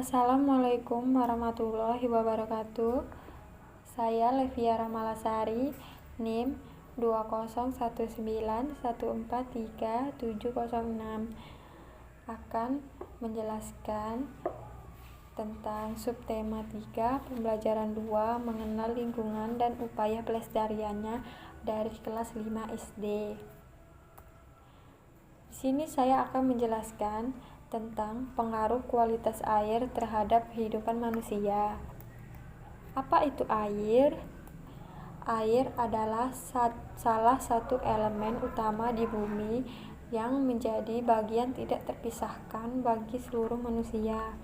Assalamualaikum warahmatullahi wabarakatuh. Saya Levia Ramalasari, NIM 20191437706, akan menjelaskan tentang subtema 3 pembelajaran 2 mengenal lingkungan dan upaya pelestariannya dari kelas 5 SD. Di sini saya akan menjelaskan tentang pengaruh kualitas air terhadap kehidupan manusia. Apa itu air? Air adalah salah satu elemen utama di bumi yang menjadi bagian tidak terpisahkan bagi seluruh manusia.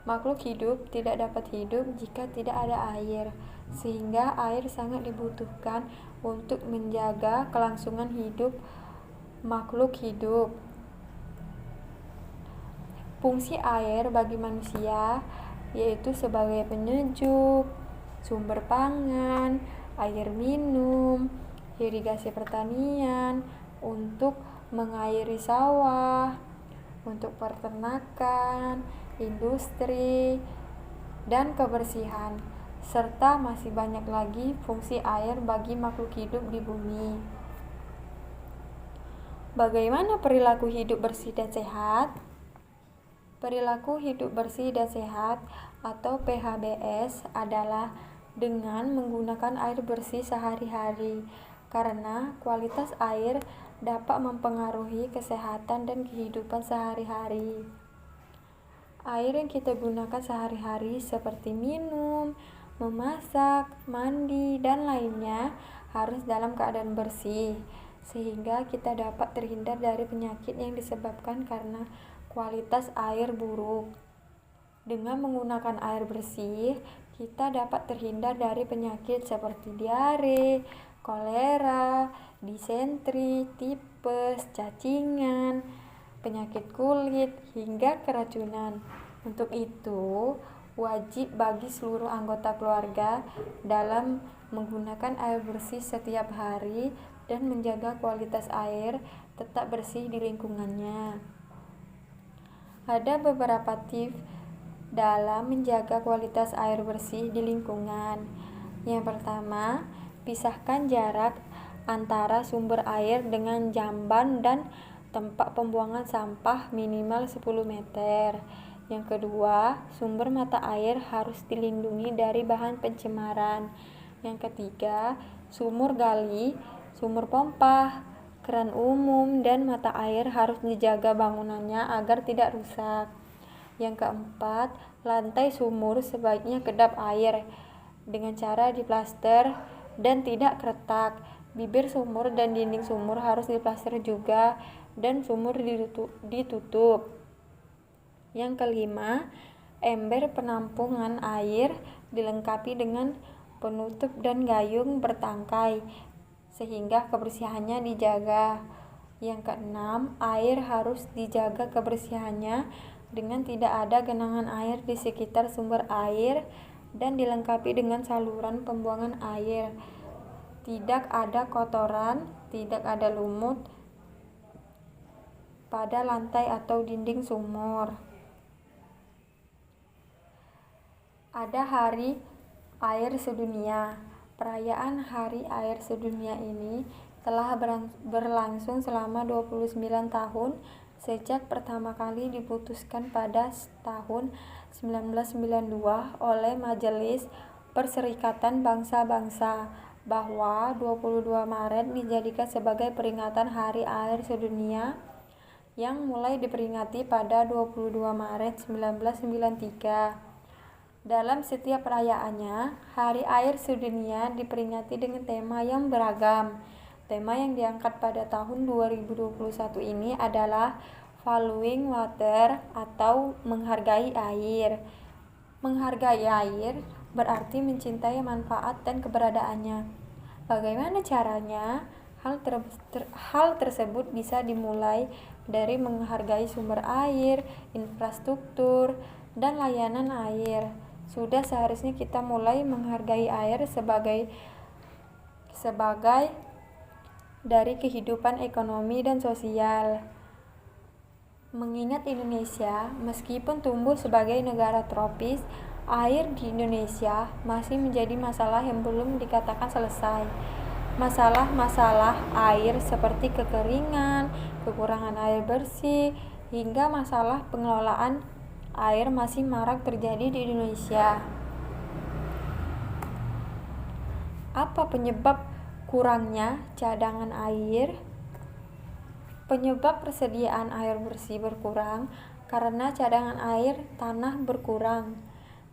Makhluk hidup tidak dapat hidup jika tidak ada air, sehingga air sangat dibutuhkan untuk menjaga kelangsungan hidup makhluk hidup. Fungsi air bagi manusia yaitu sebagai penyejuk, sumber pangan, air minum, irigasi pertanian, untuk mengairi sawah, untuk peternakan, industri, dan kebersihan, serta masih banyak lagi fungsi air bagi makhluk hidup di bumi. Bagaimana perilaku hidup bersih dan sehat? Perilaku hidup bersih dan sehat atau PHBS adalah dengan menggunakan air bersih sehari-hari, karena kualitas air dapat mempengaruhi kesehatan dan kehidupan sehari-hari. Air yang kita gunakan sehari-hari seperti minum, memasak, mandi, dan lainnya harus dalam keadaan bersih, sehingga kita dapat terhindar dari penyakit yang disebabkan karena kualitas air buruk. Dengan menggunakan air bersih, kita dapat terhindar dari penyakit seperti diare, kolera, disentri, tipes, cacingan, penyakit kulit, hingga keracunan. Untuk itu, wajib bagi seluruh anggota keluarga dalam menggunakan air bersih setiap hari dan menjaga kualitas air tetap bersih di lingkungannya. Ada beberapa tips dalam menjaga kualitas air bersih di lingkungan. Yang pertama, pisahkan jarak antara sumber air dengan jamban dan tempat pembuangan sampah minimal 10 meter. Yang kedua, sumber mata air harus dilindungi dari bahan pencemaran. Yang ketiga, sumur gali, sumur pompa, keran umum, dan mata air harus dijaga bangunannya agar tidak rusak. Yang keempat, lantai sumur sebaiknya kedap air dengan cara diplaster dan tidak retak. Bibir sumur dan dinding sumur harus diplaster juga dan sumur ditutup. Yang kelima, ember penampungan air dilengkapi dengan penutup dan gayung bertangkai sehingga kebersihannya dijaga. Yang keenam, air harus dijaga kebersihannya dengan tidak ada genangan air di sekitar sumber air dan dilengkapi dengan saluran pembuangan air. Tidak ada kotoran, tidak ada lumut pada lantai atau dinding sumur. Ada Hari Air Sedunia. Perayaan Hari Air Sedunia ini telah berlangsung selama 29 tahun sejak pertama kali diputuskan pada tahun 1992 oleh Majelis Perserikatan Bangsa-Bangsa bahwa 22 Maret dijadikan sebagai peringatan Hari Air Sedunia yang mulai diperingati pada 22 Maret 1993. Dalam setiap perayaannya, Hari Air Sedunia diperingati dengan tema yang beragam. Tema yang diangkat pada tahun 2021 ini adalah Valuing Water atau menghargai air. Menghargai air berarti mencintai manfaat dan keberadaannya. Bagaimana caranya? Hal tersebut bisa dimulai dari menghargai sumber air, infrastruktur, dan layanan air. Sudah seharusnya kita mulai menghargai air sebagai dari kehidupan ekonomi dan sosial. Mengingat Indonesia, meskipun tumbuh sebagai negara tropis, air di Indonesia masih menjadi masalah yang belum dikatakan selesai. Masalah-masalah air seperti kekeringan, kekurangan air bersih, hingga masalah pengelolaan air masih marak terjadi di Indonesia. Apa penyebab kurangnya cadangan air? Penyebab persediaan air bersih berkurang karena cadangan air tanah berkurang.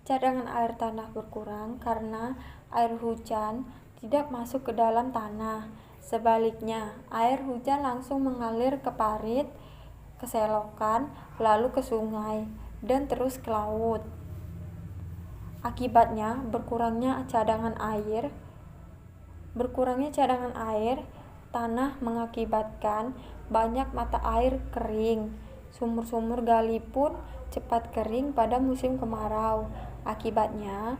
Cadangan air tanah berkurang karena air hujan tidak masuk ke dalam tanah. Sebaliknya, air hujan langsung mengalir ke parit, ke selokan, lalu ke sungai, dan terus ke laut. Akibatnya, berkurangnya cadangan air, tanah mengakibatkan banyak mata air kering. Sumur-sumur gali pun cepat kering pada musim kemarau. Akibatnya,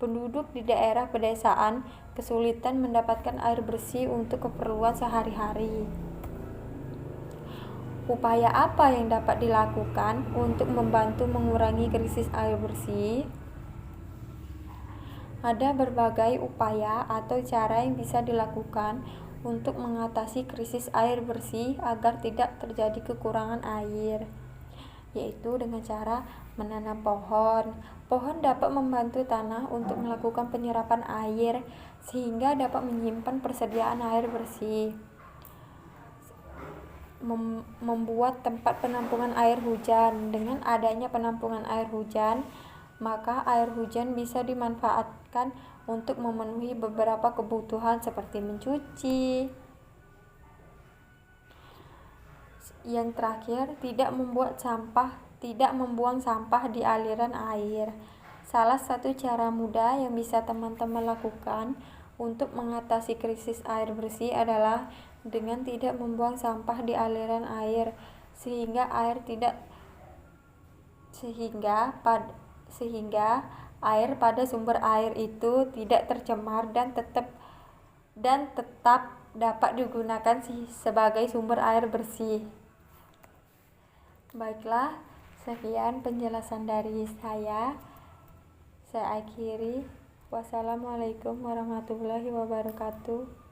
penduduk di daerah pedesaan kesulitan mendapatkan air bersih untuk keperluan sehari-hari. Upaya apa yang dapat dilakukan untuk membantu mengurangi krisis air bersih? Ada berbagai upaya atau cara yang bisa dilakukan untuk mengatasi krisis air bersih agar tidak terjadi kekurangan air, yaitu dengan cara menanam pohon. Pohon dapat membantu tanah untuk melakukan penyerapan air sehingga dapat menyimpan persediaan air bersih. Membuat tempat penampungan air hujan. Dengan adanya penampungan air hujan, maka air hujan bisa dimanfaatkan untuk memenuhi beberapa kebutuhan seperti mencuci. Yang terakhir, tidak membuang sampah di aliran air. Salah satu cara mudah yang bisa teman-teman lakukan untuk mengatasi krisis air bersih adalah dengan tidak membuang sampah di aliran air, sehingga air pada sumber air itu tidak tercemar dan tetap dapat digunakan sebagai sumber air bersih. Baiklah, sekian penjelasan dari saya. Saya akhiri. Wassalamualaikum warahmatullahi wabarakatuh.